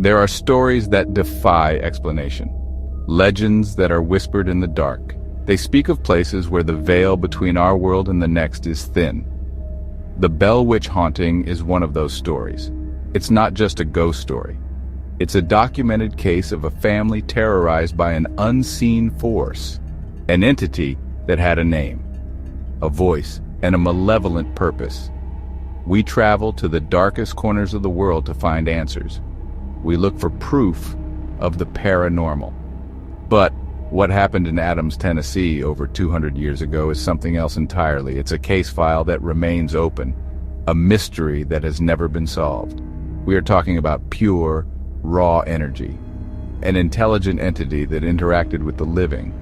There are stories that defy explanation. Legends that are whispered in the dark. They speak of places where the veil between our world and the next is thin. The Bell Witch haunting is one of those stories. It's not just a ghost story. It's a documented case of a family terrorized by an unseen force, an entity that had a name, a voice, and a malevolent purpose. We travel to the darkest corners of the world to find answers. We look for proof of the paranormal. But what happened in Adams, Tennessee over 200 years ago is something else entirely. It's a case file that remains open, a mystery that has never been solved. We are talking about pure, raw energy, an intelligent entity that interacted with the living.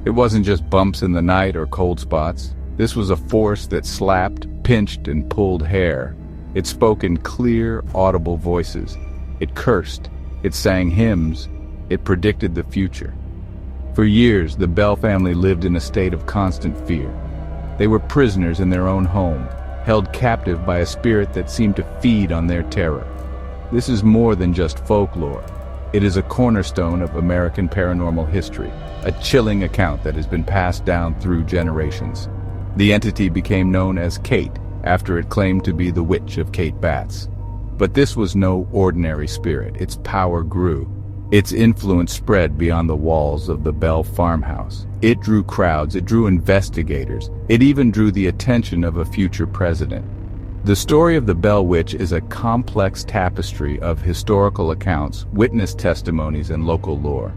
It wasn't just bumps in the night or cold spots. This was a force that slapped, pinched, and pulled hair. It spoke in clear, audible voices. It cursed. It sang hymns. It predicted the future. For years, the Bell family lived in a state of constant fear. They were prisoners in their own home, held captive by a spirit that seemed to feed on their terror. This is more than just folklore. It is a cornerstone of American paranormal history, a chilling account that has been passed down through generations. The entity became known as Kate, after it claimed to be the witch of Kate Batts. But this was no ordinary spirit. Its power grew. Its influence spread beyond the walls of the Bell farmhouse. It drew crowds, it drew investigators, it even drew the attention of a future president. The story of the Bell Witch is a complex tapestry of historical accounts, witness testimonies, and local lore.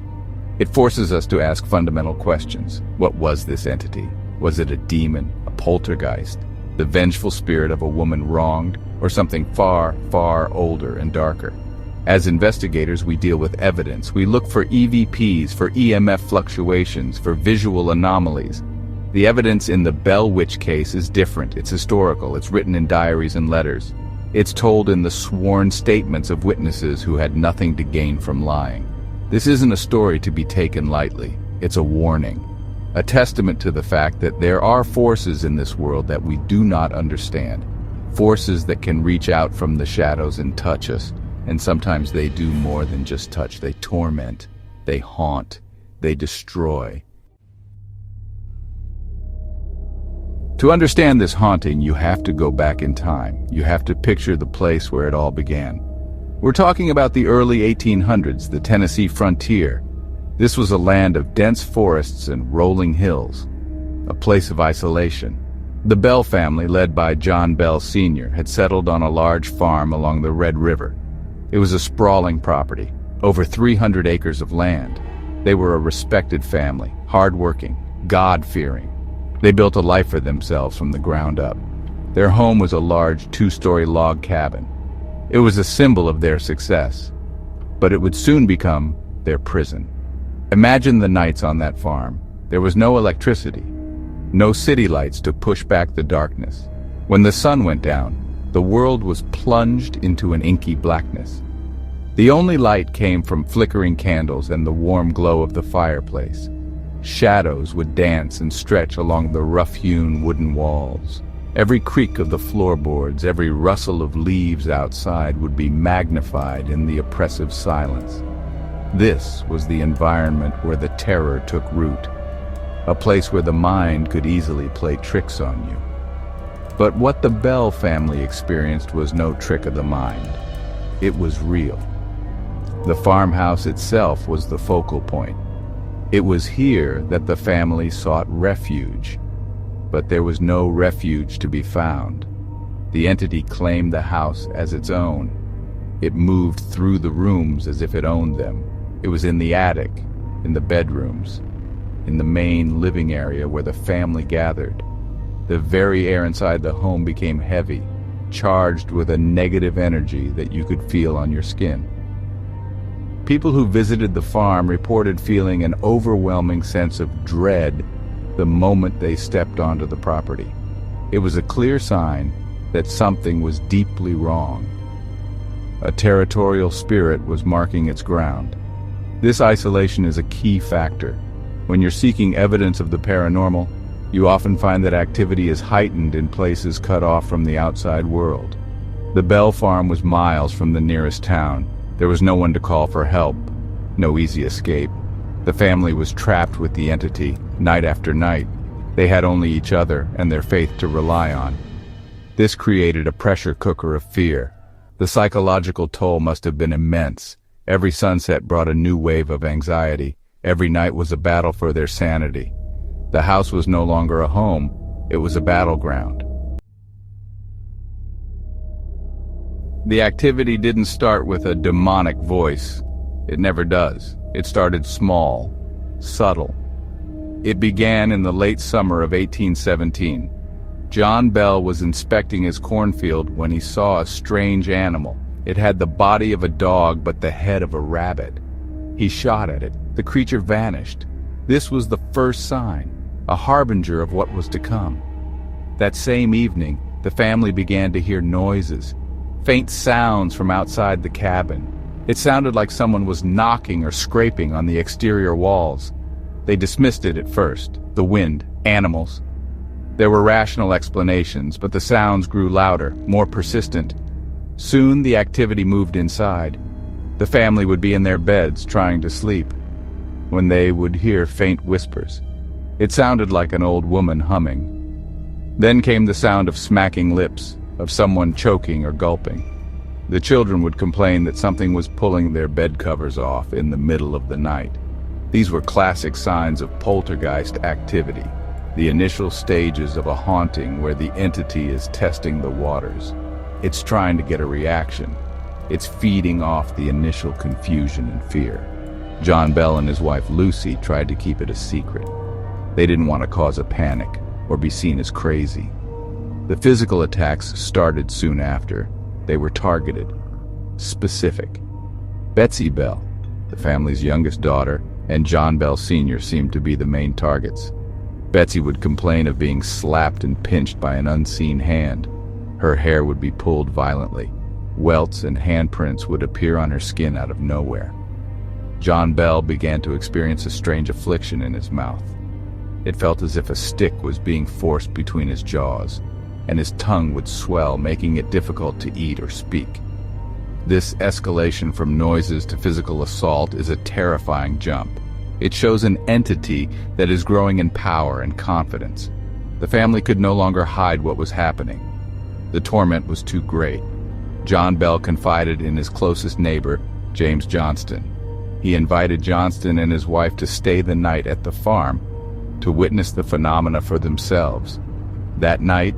It forces us to ask fundamental questions. What was this entity? Was it a demon, a poltergeist, the vengeful spirit of a woman wronged, or something far, far older and darker? As investigators, we deal with evidence. We look for EVPs, for EMF fluctuations, for visual anomalies. The evidence in the Bell Witch case is different. It's historical. It's written in diaries and letters. It's told in the sworn statements of witnesses who had nothing to gain from lying. This isn't a story to be taken lightly. It's a warning, a testament to the fact that there are forces in this world that we do not understand, forces that can reach out from the shadows and touch us. And sometimes they do more than just touch. They torment, they haunt, they destroy. To understand this haunting, you have to go back in time. You have to picture the place where it all began. We're talking about the early 1800s, the Tennessee frontier. This was a land of dense forests and rolling hills, a place of isolation. The Bell family, led by John Bell Sr., had settled on a large farm along the Red River. It was a sprawling property, over 300 acres of land. They were a respected family, hardworking, God-fearing. They built a life for themselves from the ground up. Their home was a large 2-story log cabin. It was a symbol of their success, but it would soon become their prison. Imagine the nights on that farm. There was no electricity, no city lights to push back the darkness. When the sun went down, the world was plunged into an inky blackness. The only light came from flickering candles and the warm glow of the fireplace. Shadows would dance and stretch along the rough-hewn wooden walls. Every creak of the floorboards, every rustle of leaves outside would be magnified in the oppressive silence. This was the environment where the terror took root, a place where the mind could easily play tricks on you. But what the Bell family experienced was no trick of the mind. It was real. The farmhouse itself was the focal point. It was here that the family sought refuge, but there was no refuge to be found. The entity claimed the house as its own. It moved through the rooms as if it owned them. It was in the attic, in the bedrooms, in the main living area where the family gathered. The very air inside the home became heavy, charged with a negative energy that you could feel on your skin. People who visited the farm reported feeling an overwhelming sense of dread the moment they stepped onto the property. It was a clear sign that something was deeply wrong. A territorial spirit was marking its ground. This isolation is a key factor. When you're seeking evidence of the paranormal, you often find that activity is heightened in places cut off from the outside world. The Bell farm was miles from the nearest town, There was no one to call for help, no easy escape. The family was trapped with the entity, night after night. They had only each other and their faith to rely on. This created a pressure cooker of fear. The psychological toll must have been immense. Every sunset brought a new wave of anxiety. Every night was a battle for their sanity. The house was no longer a home, it was a battleground. The activity didn't start with a demonic voice. It never does. It started small, subtle. It began in the late summer of 1817. John Bell was inspecting his cornfield when he saw a strange animal. It had the body of a dog but the head of a rabbit. He shot at it. The creature vanished. This was the first sign, a harbinger of what was to come. That same evening, the family began to hear noises, faint sounds from outside the cabin. It sounded like someone was knocking or scraping on the exterior walls. They dismissed it at first. The wind, animals. There were rational explanations, but the sounds grew louder, more persistent. Soon the activity moved inside. The family would be in their beds trying to sleep, when they would hear faint whispers. It sounded like an old woman humming. Then came the sound of smacking lips, of someone choking or gulping. The children would complain that something was pulling their bed covers off in the middle of the night. These were classic signs of poltergeist activity, the initial stages of a haunting where the entity is testing the waters. It's trying to get a reaction. It's feeding off the initial confusion and fear. John Bell and his wife Lucy tried to keep it a secret. They didn't want to cause a panic or be seen as crazy. The physical attacks started soon after. They were targeted, specific. Betsy Bell, the family's youngest daughter, and John Bell Sr. seemed to be the main targets. Betsy would complain of being slapped and pinched by an unseen hand. Her hair would be pulled violently. Welts and handprints would appear on her skin out of nowhere. John Bell began to experience a strange affliction in his mouth. It felt as if a stick was being forced between his jaws, and his tongue would swell, making it difficult to eat or speak. This escalation from noises to physical assault is a terrifying jump. It shows an entity that is growing in power and confidence. The family could no longer hide what was happening. The torment was too great. John Bell confided in his closest neighbor, James Johnston. He invited Johnston and his wife to stay the night at the farm to witness the phenomena for themselves. That night,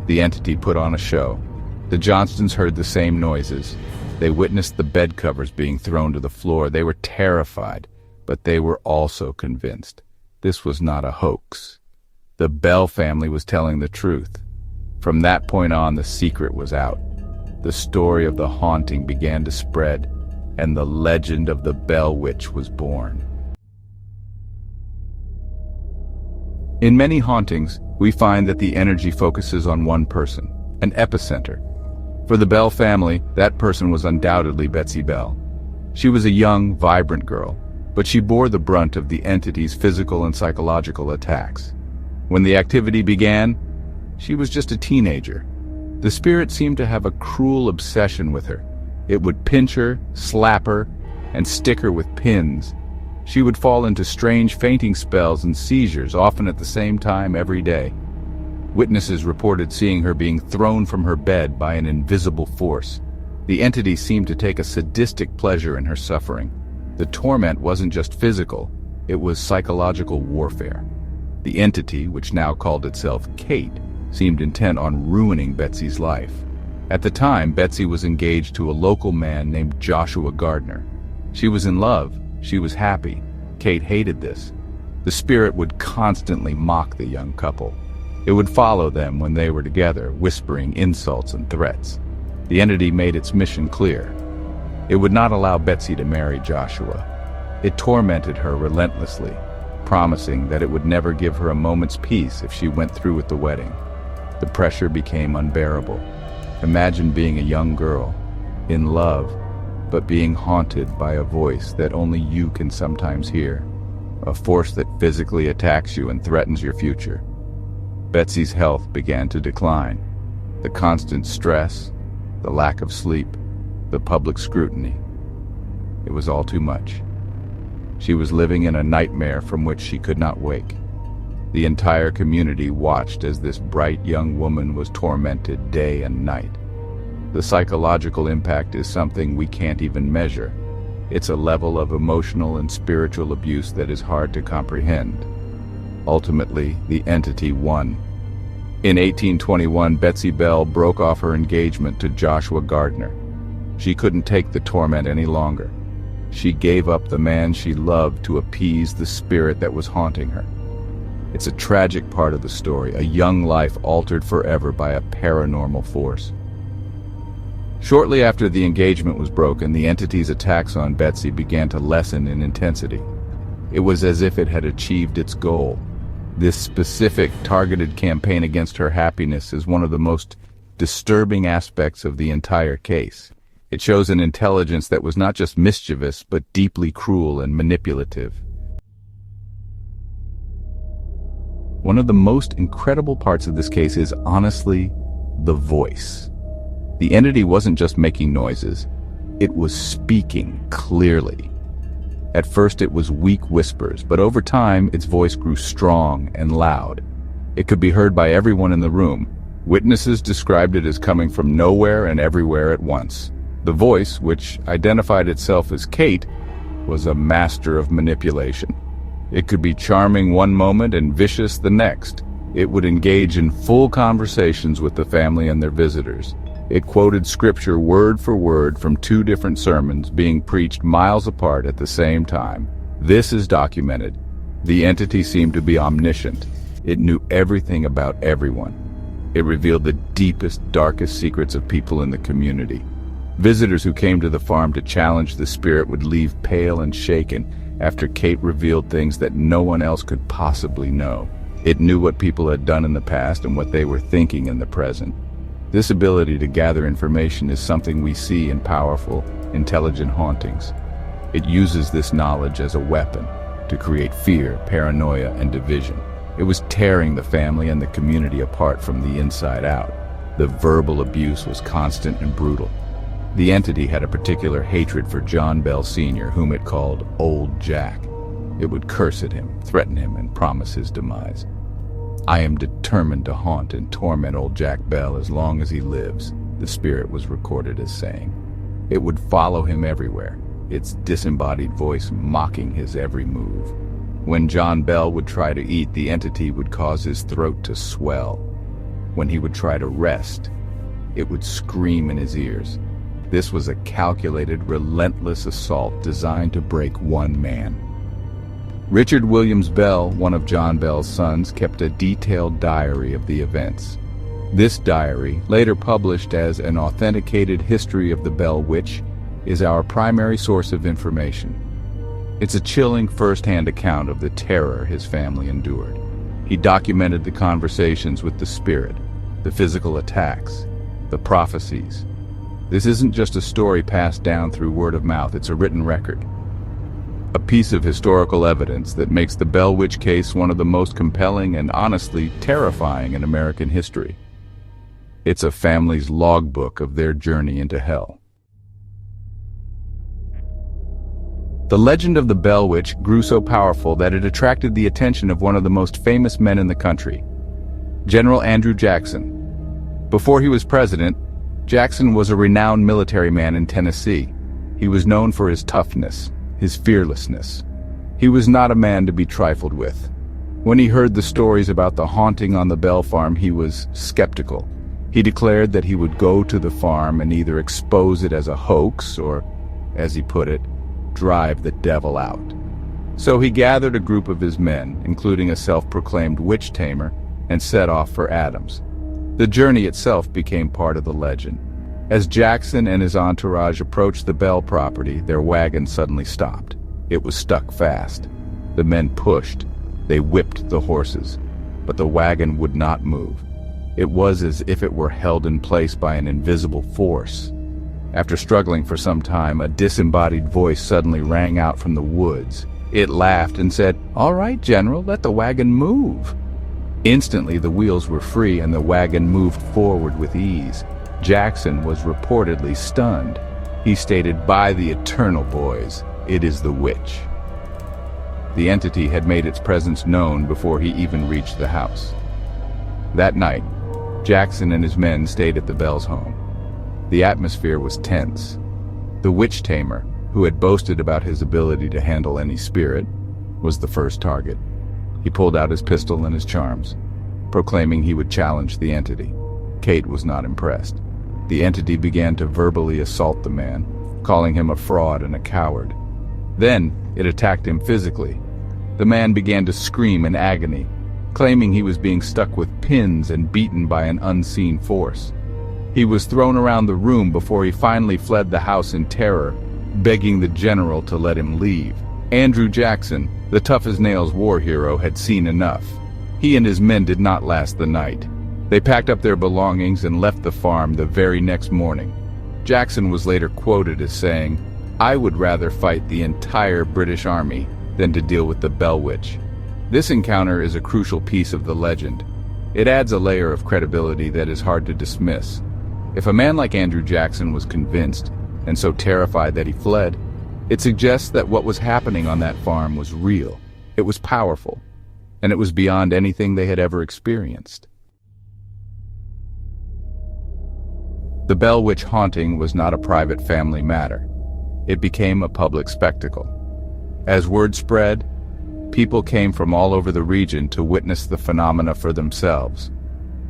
the entity put on a show. The Johnstons heard the same noises. They witnessed the bed covers being thrown to the floor. They were terrified, but they were also convinced. This was not a hoax. The Bell family was telling the truth. From that point on, the secret was out. The story of the haunting began to spread, and the legend of the Bell Witch was born. In many hauntings, we find that the energy focuses on one person, an epicenter. For the Bell family, that person was undoubtedly Betsy Bell. She was a young, vibrant girl, but she bore the brunt of the entity's physical and psychological attacks. When the activity began, she was just a teenager. The spirit seemed to have a cruel obsession with her. It would pinch her, slap her, and stick her with pins. She would fall into strange fainting spells and seizures, often at the same time every day. Witnesses reported seeing her being thrown from her bed by an invisible force. The entity seemed to take a sadistic pleasure in her suffering. The torment wasn't just physical, it was psychological warfare. The entity, which now called itself Kate, seemed intent on ruining Betsy's life. At the time, Betsy was engaged to a local man named Joshua Gardner. She was in love, she was happy. Kate hated this. The spirit would constantly mock the young couple. It would follow them when they were together, whispering insults and threats. The entity made its mission clear. It would not allow Betsy to marry Joshua. It tormented her relentlessly, promising that it would never give her a moment's peace if she went through with the wedding. The pressure became unbearable. Imagine being a young girl, in love, but being haunted by a voice that only you can sometimes hear, a force that physically attacks you and threatens your future. Betsy's health began to decline. The constant stress, the lack of sleep, the public scrutiny. It was all too much. She was living in a nightmare from which she could not wake. The entire community watched as this bright young woman was tormented day and night. The psychological impact is something we can't even measure. It's a level of emotional and spiritual abuse that is hard to comprehend. Ultimately, the entity won. In 1821, Betsy Bell broke off her engagement to Joshua Gardner. She couldn't take the torment any longer. She gave up the man she loved to appease the spirit that was haunting her. It's a tragic part of the story, a young life altered forever by a paranormal force. Shortly after the engagement was broken, the entity's attacks on Betsy began to lessen in intensity. It was as if it had achieved its goal. This specific, targeted campaign against her happiness is one of the most disturbing aspects of the entire case. It shows an intelligence that was not just mischievous, but deeply cruel and manipulative. One of the most incredible parts of this case is, honestly, the voice. The entity wasn't just making noises, it was speaking clearly. At first it was weak whispers, but over time its voice grew strong and loud. It could be heard by everyone in the room. Witnesses described it as coming from nowhere and everywhere at once. The voice, which identified itself as Kate, was a master of manipulation. It could be charming one moment and vicious the next. It would engage in full conversations with the family and their visitors. It quoted scripture word for word from two different sermons being preached miles apart at the same time. This is documented. The entity seemed to be omniscient. It knew everything about everyone. It revealed the deepest, darkest secrets of people in the community. Visitors who came to the farm to challenge the spirit would leave pale and shaken after Kate revealed things that no one else could possibly know. It knew what people had done in the past and what they were thinking in the present. This ability to gather information is something we see in powerful, intelligent hauntings. It uses this knowledge as a weapon to create fear, paranoia, and division. It was tearing the family and the community apart from the inside out. The verbal abuse was constant and brutal. The entity had a particular hatred for John Bell Sr., whom it called Old Jack. It would curse at him, threaten him, and promise his demise. "I am determined to haunt and torment old Jack Bell as long as he lives," the spirit was recorded as saying. It would follow him everywhere, its disembodied voice mocking his every move. When John Bell would try to eat, the entity would cause his throat to swell. When he would try to rest, it would scream in his ears. This was a calculated, relentless assault designed to break one man. Richard Williams Bell, one of John Bell's sons, kept a detailed diary of the events. This diary, later published as an authenticated history of the Bell Witch, is our primary source of information. It's a chilling first-hand account of the terror his family endured. He documented the conversations with the spirit, the physical attacks, the prophecies. This isn't just a story passed down through word of mouth, it's a written record. A piece of historical evidence that makes the Bell Witch case one of the most compelling and honestly terrifying in American history. It's a family's logbook of their journey into hell. The legend of the Bell Witch grew so powerful that it attracted the attention of one of the most famous men in the country, General Andrew Jackson. Before he was president, Jackson was a renowned military man in Tennessee. He was known for his toughness, his fearlessness. He was not a man to be trifled with. When he heard the stories about the haunting on the Bell farm, he was skeptical. He declared that he would go to the farm and either expose it as a hoax or, as he put it, drive the devil out. So he gathered a group of his men, including a self-proclaimed witch tamer, and set off for Adams. The journey itself became part of the legend. As Jackson and his entourage approached the Bell property, their wagon suddenly stopped. It was stuck fast. The men pushed. They whipped the horses, but the wagon would not move. It was as if it were held in place by an invisible force. After struggling for some time, a disembodied voice suddenly rang out from the woods. It laughed and said, "All right, General, let the wagon move." Instantly, the wheels were free and the wagon moved forward with ease. Jackson was reportedly stunned. He stated, "By the eternal boys, it is the witch." The entity had made its presence known before he even reached the house. That night, Jackson and his men stayed at the Bell's home. The atmosphere was tense. The witch tamer, who had boasted about his ability to handle any spirit, was the first target. He pulled out his pistol and his charms, proclaiming he would challenge the entity. Kate was not impressed. The entity began to verbally assault the man, calling him a fraud and a coward. Then, it attacked him physically. The man began to scream in agony, claiming he was being stuck with pins and beaten by an unseen force. He was thrown around the room before he finally fled the house in terror, begging the general to let him leave. Andrew Jackson, the tough-as-nails war hero, had seen enough. He and his men did not last the night. They packed up their belongings and left the farm the very next morning. Jackson was later quoted as saying, "I would rather fight the entire British Army than to deal with the Bell Witch." This encounter is a crucial piece of the legend. It adds a layer of credibility that is hard to dismiss. If a man like Andrew Jackson was convinced, and so terrified that he fled, it suggests that what was happening on that farm was real, it was powerful, and it was beyond anything they had ever experienced. The Bell Witch haunting was not a private family matter. It became a public spectacle. As word spread, people came from all over the region to witness the phenomena for themselves.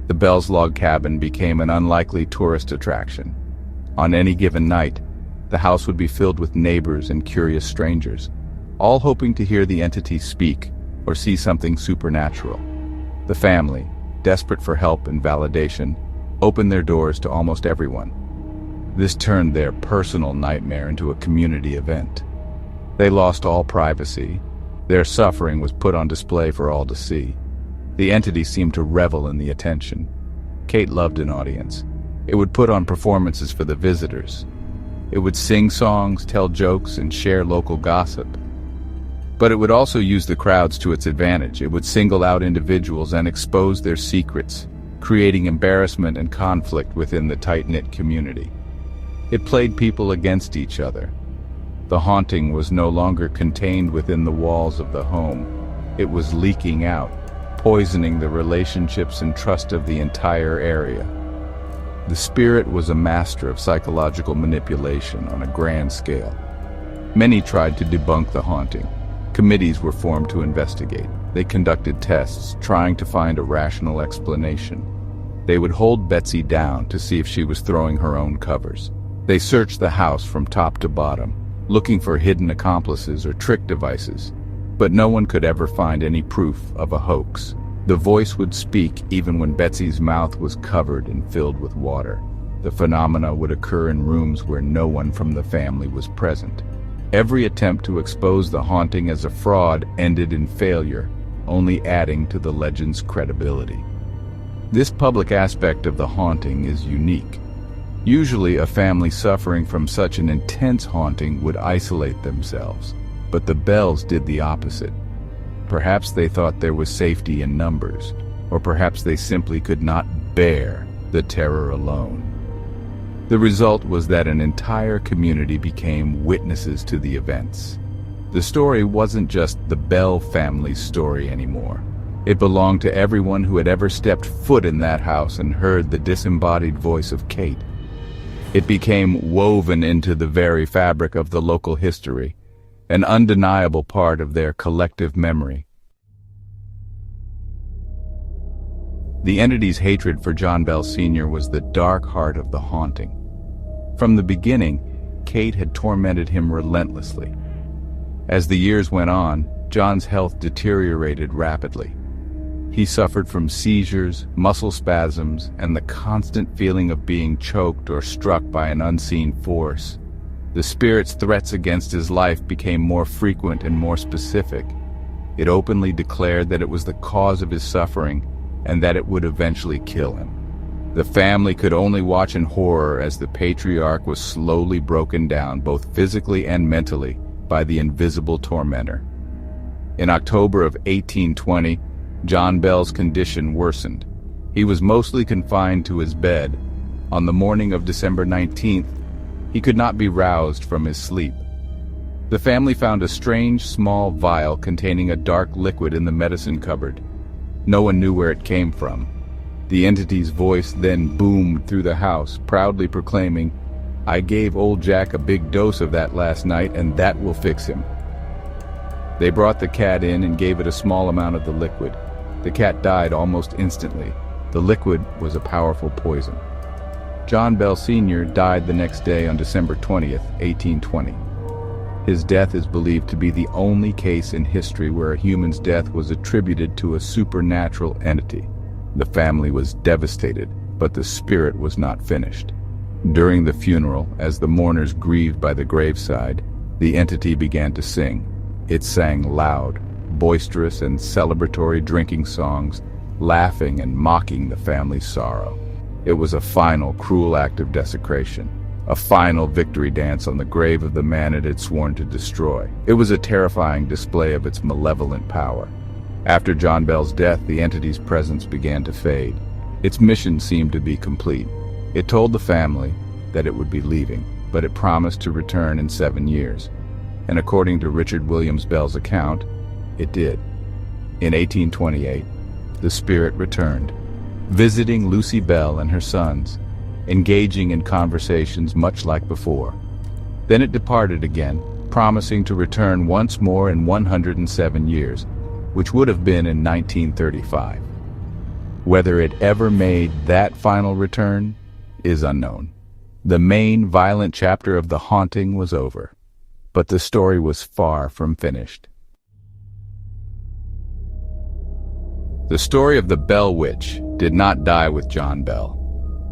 The Bell's log cabin became an unlikely tourist attraction. On any given night, the house would be filled with neighbors and curious strangers, all hoping to hear the entity speak or see something supernatural. The family, desperate for help and validation, opened their doors to almost everyone. This turned their personal nightmare into a community event. They lost all privacy. Their suffering was put on display for all to see. The entity seemed to revel in the attention. Kate loved an audience. It would put on performances for the visitors. It would sing songs, tell jokes, and share local gossip. But it would also use the crowds to its advantage. It would single out individuals and expose their secrets, creating embarrassment and conflict within the tight-knit community. It played people against each other. The haunting was no longer contained within the walls of the home. It was leaking out, poisoning the relationships and trust of the entire area. The spirit was a master of psychological manipulation on a grand scale. Many tried to debunk the haunting. Committees were formed to investigate. They conducted tests, trying to find a rational explanation. They would hold Betsy down to see if she was throwing her own covers. They searched the house from top to bottom, looking for hidden accomplices or trick devices, but no one could ever find any proof of a hoax. The voice would speak even when Betsy's mouth was covered and filled with water. The phenomena would occur in rooms where no one from the family was present. Every attempt to expose the haunting as a fraud ended in failure, only adding to the legend's credibility. This public aspect of the haunting is unique. Usually, a family suffering from such an intense haunting would isolate themselves, but the Bells did the opposite. Perhaps they thought there was safety in numbers, or perhaps they simply could not bear the terror alone. The result was that an entire community became witnesses to the events. The story wasn't just the Bell family's story anymore. It belonged to everyone who had ever stepped foot in that house and heard the disembodied voice of Kate. It became woven into the very fabric of the local history, an undeniable part of their collective memory. The entity's hatred for John Bell Sr. was the dark heart of the haunting. From the beginning, Kate had tormented him relentlessly. As the years went on, John's health deteriorated rapidly. He suffered from seizures, muscle spasms, and the constant feeling of being choked or struck by an unseen force. The spirit's threats against his life became more frequent and more specific. It openly declared that it was the cause of his suffering and that it would eventually kill him. The family could only watch in horror as the patriarch was slowly broken down, both physically and mentally, by the invisible tormentor. In October of 1820, John Bell's condition worsened. He was mostly confined to his bed. On the morning of December 19th, He could not be roused from his sleep. The family found a strange small vial containing a dark liquid in the medicine cupboard. No one knew where it came from. The entity's voice then boomed through the house, proudly proclaiming, "I gave old Jack a big dose of that last night, and that will fix him." They brought the cat in and gave it a small amount of the liquid. The cat died almost instantly. The liquid was a powerful poison. John Bell Sr. died the next day on December 20th, 1820. His death is believed to be the only case in history where a human's death was attributed to a supernatural entity. The family was devastated, but the spirit was not finished. During the funeral, as the mourners grieved by the graveside, the entity began to sing. It sang loud, boisterous and celebratory drinking songs, laughing and mocking the family's sorrow. It was a final cruel act of desecration, a final victory dance on the grave of the man it had sworn to destroy. It was a terrifying display of its malevolent power. After John Bell's death, the entity's presence began to fade. Its mission seemed to be complete. It told the family that it would be leaving, but it promised to return in 7 years. And according to Richard Williams Bell's account, it did. In 1828, the spirit returned, visiting Lucy Bell and her sons, engaging in conversations much like before. Then it departed again, promising to return once more in 107 years, which would have been in 1935. Whether it ever made that final return is unknown. The main violent chapter of the haunting was over, but the story was far from finished. The story of the Bell Witch did not die with John Bell.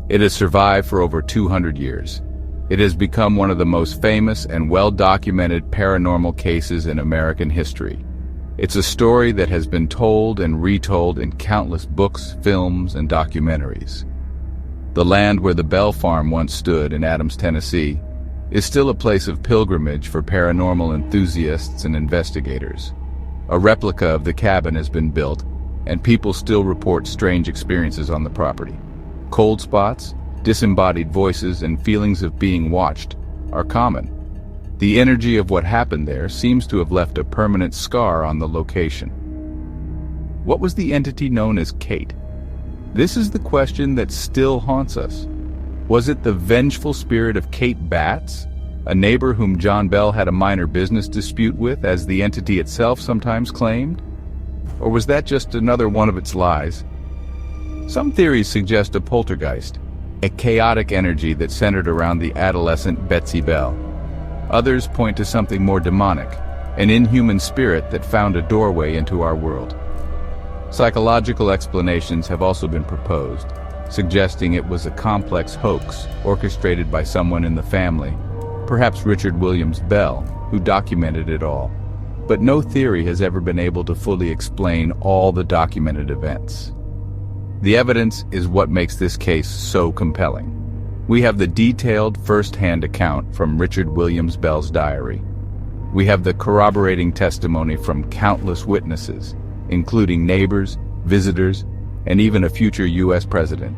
It has survived for over 200 years. It has become one of the most famous and well-documented paranormal cases in American history. It's a story that has been told and retold in countless books, films, and documentaries. The land where the Bell Farm once stood in Adams, Tennessee, is still a place of pilgrimage for paranormal enthusiasts and investigators. A replica of the cabin has been built, and people still report strange experiences on the property. Cold spots, disembodied voices, and feelings of being watched are common. The energy of what happened there seems to have left a permanent scar on the location. What was the entity known as Kate? This is the question that still haunts us. Was it the vengeful spirit of Kate Batts, a neighbor whom John Bell had a minor business dispute with, as the entity itself sometimes claimed? Or was that just another one of its lies? Some theories suggest a poltergeist, a chaotic energy that centered around the adolescent Betsy Bell. Others point to something more demonic, an inhuman spirit that found a doorway into our world. Psychological explanations have also been proposed, suggesting it was a complex hoax orchestrated by someone in the family, perhaps Richard Williams Bell, who documented it all. But no theory has ever been able to fully explain all the documented events. The evidence is what makes this case so compelling. We have the detailed first-hand account from Richard Williams Bell's diary. We have the corroborating testimony from countless witnesses, including neighbors, visitors, and even a future U.S. president.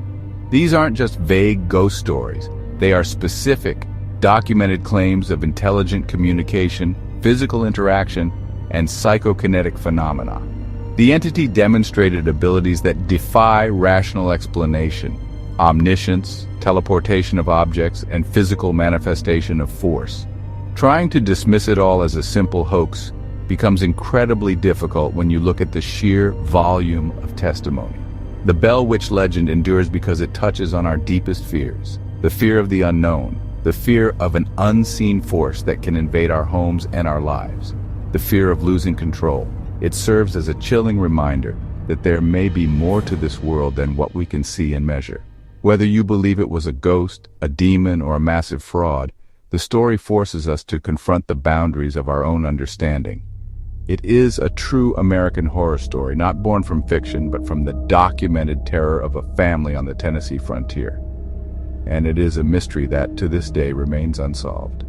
These aren't just vague ghost stories. They are specific, documented claims of intelligent communication, physical interaction, and psychokinetic phenomena. The entity demonstrated abilities that defy rational explanation: omniscience, teleportation of objects, and physical manifestation of force. Trying to dismiss it all as a simple hoax becomes incredibly difficult when you look at the sheer volume of testimony. The Bell Witch legend endures because it touches on our deepest fears: the fear of the unknown, the fear of an unseen force that can invade our homes and our lives, the fear of losing control. It serves as a chilling reminder that there may be more to this world than what we can see and measure. Whether you believe it was a ghost, a demon, or a massive fraud, the story forces us to confront the boundaries of our own understanding. It is a true American horror story, not born from fiction, but from the documented terror of a family on the Tennessee frontier. And it is a mystery that, to this day, remains unsolved.